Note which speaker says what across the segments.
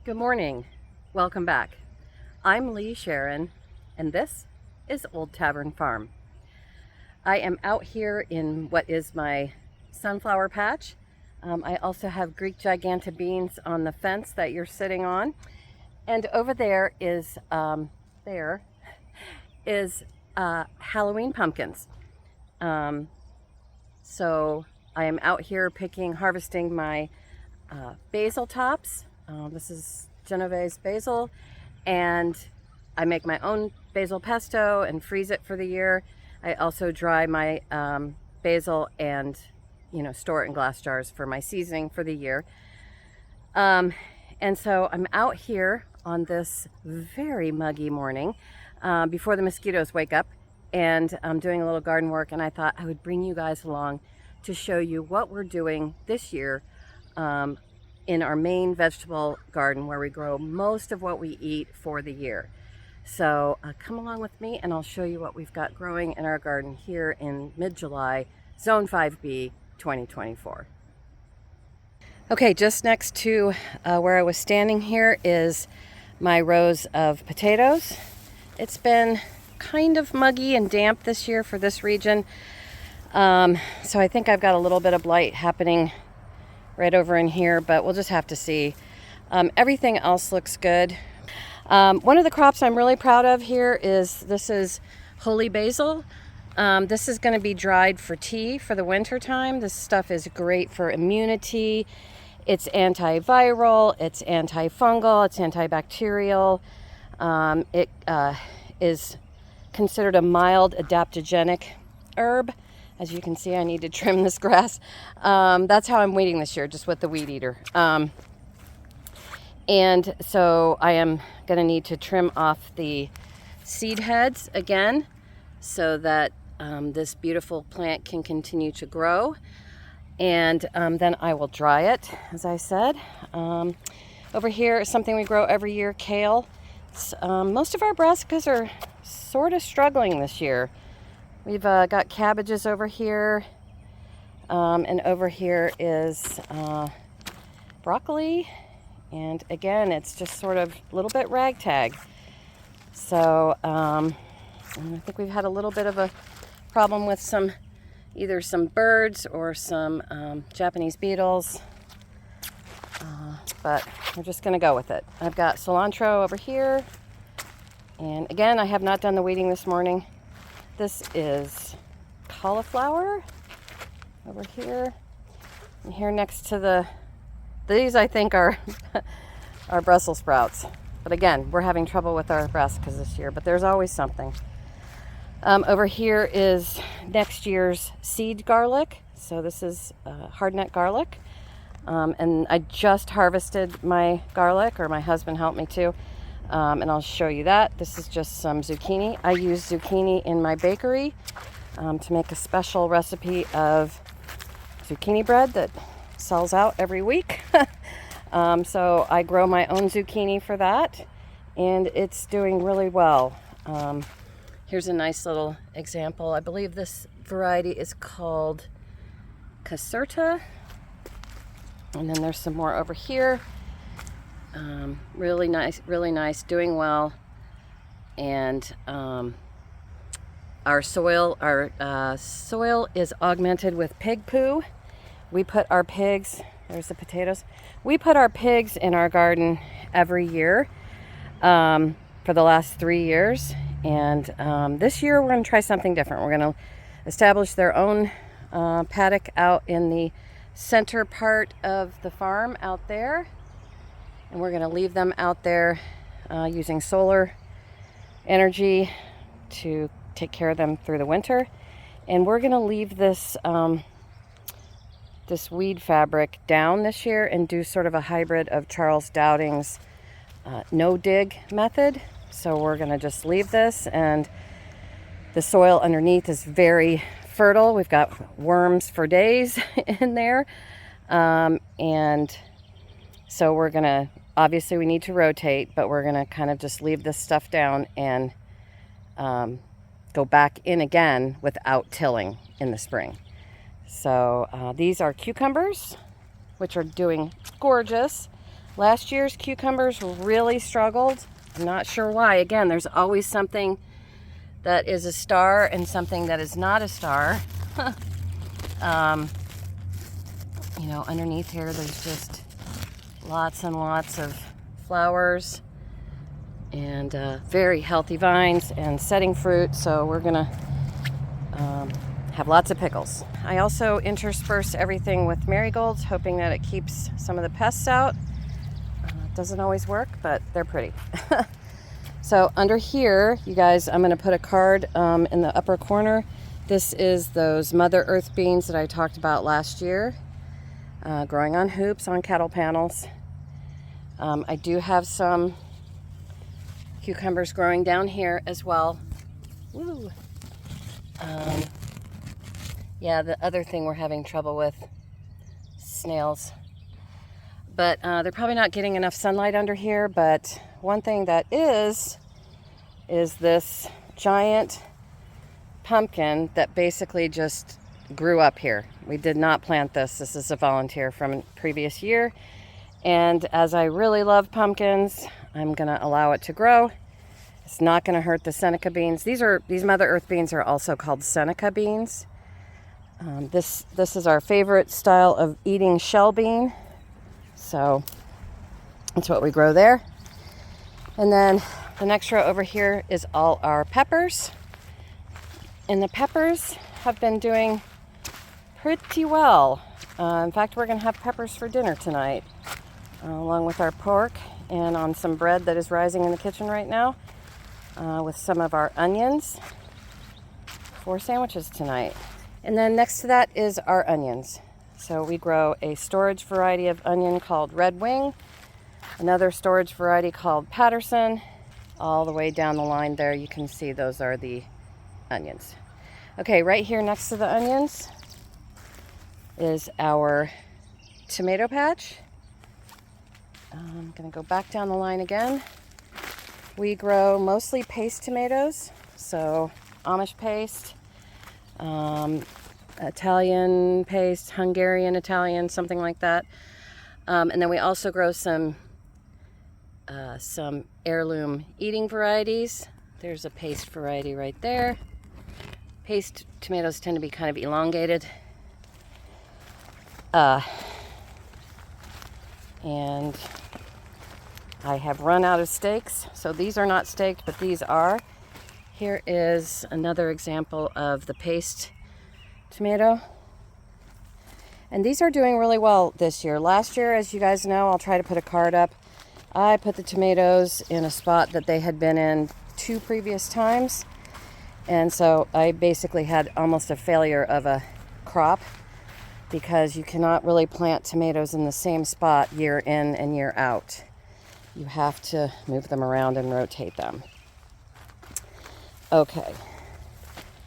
Speaker 1: Good morning. Welcome back. I'm Lee Sharon, and this is Old Tavern Farm. I am out here in what is my sunflower patch. I also have Greek Giganta beans on the fence that you're sitting on. And over there is Halloween pumpkins. So I am out here harvesting my basil tops. This is Genovese basil, and I make my own basil pesto and freeze it for the year. I also dry my basil and store it in glass jars for my seasoning for the year. And so I'm out here on this very muggy morning before the mosquitoes wake up, and I'm doing a little garden work, and I thought I would bring you guys along to show you what we're doing this year in our main vegetable garden, where we grow most of what we eat for the year. So come along with me and I'll show you what we've got growing in our garden here in mid-July, Zone 5B 2024. Okay, just next to where I was standing here is my rows of potatoes. It's been kind of muggy and damp this year for this region. So I think I've got a little bit of blight happening right over in here, but we'll just have to see. Everything else looks good. One of the crops I'm really proud of here is holy basil. This is going to be dried for tea for the winter time. This stuff is great for immunity. It's antiviral, it's antifungal, it's antibacterial. It is considered a mild adaptogenic herb. As you can see, I need to trim this grass. That's how I'm weeding this year, just with the weed eater. And so I am going to need to trim off the seed heads again so that this beautiful plant can continue to grow. And then I will dry it, as I said. Over here is something we grow every year, kale. Most of our brassicas are sort of struggling this year. We've got cabbages over here, and over here is broccoli, and again, it's just sort of a little bit ragtag. So I think we've had a little bit of a problem with either some birds or some Japanese beetles, but we're just going to go with it. I've got cilantro over here, and again, I have not done the weeding this morning. This is cauliflower over here. And here next to these I think are our Brussels sprouts. But again, we're having trouble with our brassicas this year, but there's always something. Over here is next year's seed garlic. So this is hardneck garlic. And I just harvested my garlic, or my husband helped me to. And I'll show you that. This is just some zucchini. I use zucchini in my bakery to make a special recipe of zucchini bread that sells out every week. So I grow my own zucchini for that, and it's doing really well. Here's a nice little example. I believe this variety is called Caserta. And then there's some more over here. Really nice, doing well. And our soil is augmented with pig poo. We put our pigs, there's the potatoes. We put our pigs in our garden every year for the last 3 years. And this year we're going to try something different. We're going to establish their own paddock out in the center part of the farm out there. And we're going to leave them out there using solar energy to take care of them through the winter. And we're going to leave this this weed fabric down this year and do sort of a hybrid of Charles Dowding's no-dig method. So we're going to just leave this, and the soil underneath is very fertile. We've got worms for days in there. And so we're going to, obviously we need to rotate, but we're going to kind of just leave this stuff down and go back in again without tilling in the spring. So these are cucumbers, which are doing gorgeous. Last year's cucumbers really struggled. I'm not sure why. Again, there's always something that is a star and something that is not a star. You know, underneath here there's just lots and lots of flowers and very healthy vines and setting fruit, so we're gonna have lots of pickles. I also intersperse everything with marigolds, hoping that it keeps some of the pests out. It doesn't always work, but they're pretty. So under here, you guys, I'm gonna put a card in the upper corner. This is those Mother Earth beans that I talked about last year, growing on hoops on cattle panels. I do have some cucumbers growing down here as well. Woo. Yeah, the other thing we're having trouble with, snails. But they're probably not getting enough sunlight under here, but one thing that is this giant pumpkin that basically just grew up here. We did not plant this. This is a volunteer from a previous year. And as I really love pumpkins, I'm gonna allow it to grow. It's not gonna hurt the Seneca beans. These Mother Earth beans are also called Seneca beans. This is our favorite style of eating shell bean. So that's what we grow there. And then the next row over here is all our peppers. And the peppers have been doing pretty well. In fact, we're gonna have peppers for dinner tonight, along with our pork and on some bread that is rising in the kitchen right now, with some of our onions for sandwiches tonight. And then next to that is our onions. So we grow a storage variety of onion called Red Wing, another storage variety called Patterson. All the way down the line there, you can see those are the onions. Okay, right here next to the onions is our tomato patch. I'm gonna go back down the line again. We grow mostly paste tomatoes, so Amish paste, Italian paste, Hungarian Italian, something like that. And then we also grow some heirloom eating varieties. There's a paste variety right there. Paste tomatoes tend to be kind of elongated. And I have run out of stakes, so these are not staked, but these are. Here is another example of the paste tomato. And these are doing really well this year. Last year, as you guys know, I'll try to put a card up, I put the tomatoes in a spot that they had been in 2 previous times. And so I basically had almost a failure of a crop, because you cannot really plant tomatoes in the same spot year in and year out. You have to move them around and rotate them. Okay,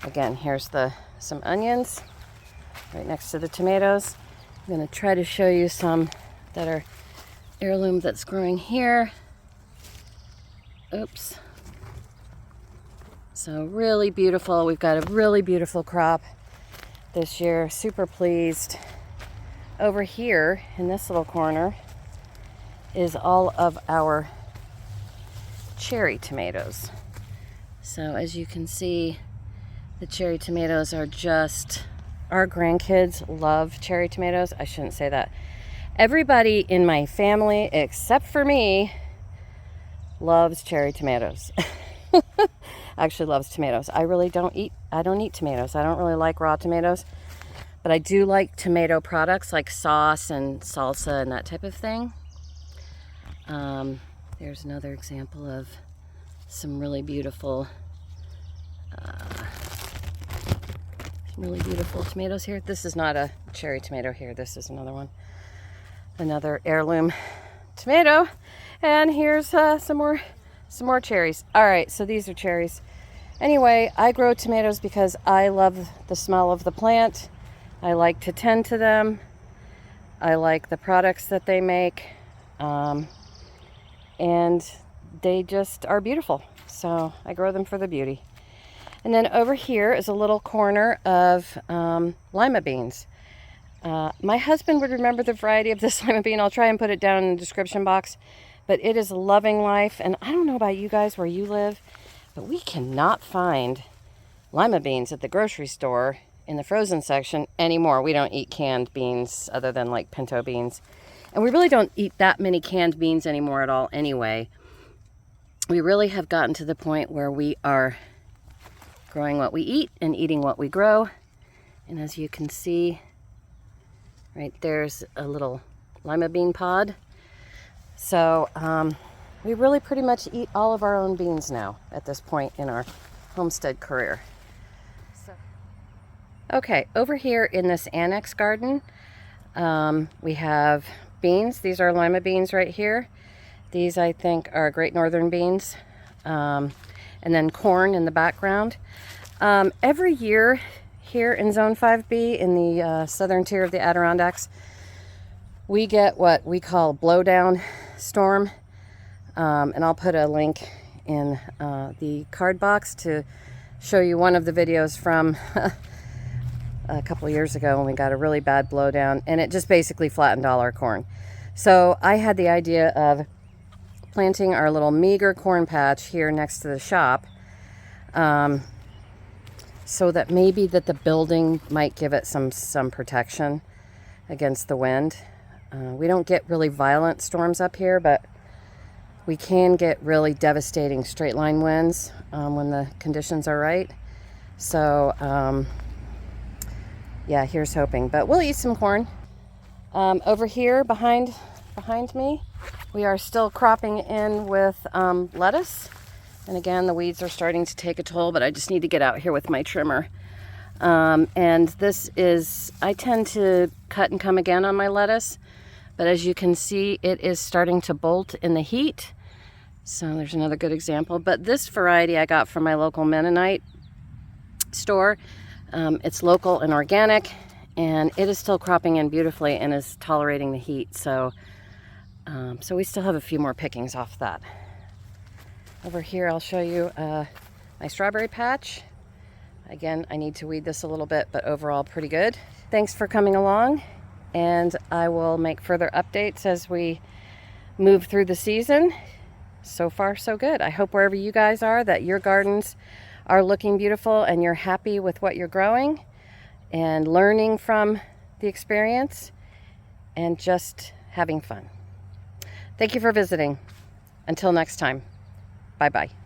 Speaker 1: again, here's some onions right next to the tomatoes. I'm gonna try to show you some that are heirloom that's growing here. Oops. So really beautiful. We've got a really beautiful crop this year. Super pleased. Over here in this little corner is all of our cherry tomatoes. So as you can see, the cherry tomatoes are just, our grandkids love cherry tomatoes. I shouldn't say that. Everybody in my family, except for me, loves cherry tomatoes. Actually loves tomatoes. I don't eat tomatoes. I don't really like raw tomatoes, but I do like tomato products like sauce and salsa and that type of thing. There's another example of some really beautiful tomatoes here. This is not a cherry tomato here. This is another one. Another heirloom tomato. And here's some more cherries. All right, so these are cherries. Anyway, I grow tomatoes because I love the smell of the plant. I like to tend to them. I like the products that they make. And they just are beautiful. So I grow them for the beauty. And then over here is a little corner of lima beans. My husband would remember the variety of this lima bean. I'll try and put it down in the description box. But it is Loving Life. And I don't know about you guys where you live, but we cannot find lima beans at the grocery store in the frozen section anymore. We don't eat canned beans other than like pinto beans. And we really don't eat that many canned beans anymore at all anyway. We really have gotten to the point where we are growing what we eat and eating what we grow. And as you can see, right there's a little lima bean pod. So we really pretty much eat all of our own beans now at this point in our homestead career. Okay, over here in this annex garden, we have beans. These are lima beans right here. These, I think, are Great Northern beans. And then corn in the background. Every year here in Zone 5B in the southern tier of the Adirondacks, we get what we call blowdown storm. And I'll put a link in the card box to show you one of the videos from a couple of years ago when we got a really bad blowdown, and it just basically flattened all our corn. So I had the idea of planting our little meager corn patch here next to the shop, so that maybe that the building might give it some protection against the wind. We don't get really violent storms up here, but we can get really devastating straight line winds when the conditions are right. So yeah, here's hoping, but we'll eat some corn. Over here behind me, we are still cropping in with lettuce. And again, the weeds are starting to take a toll, but I just need to get out here with my trimmer. And this is, I tend to cut and come again on my lettuce, but as you can see, it is starting to bolt in the heat. So there's another good example. But this variety I got from my local Mennonite store. It's local and organic, and it is still cropping in beautifully and is tolerating the heat. So so we still have a few more pickings off that. Over here I'll show you my strawberry patch. Again, I need to weed this a little bit, but overall pretty good. Thanks for coming along, and I will make further updates as we move through the season. So far so good. I hope wherever you guys are that your gardens are looking beautiful and you're happy with what you're growing and learning from the experience and just having fun. Thank you for visiting. Until next time, bye-bye.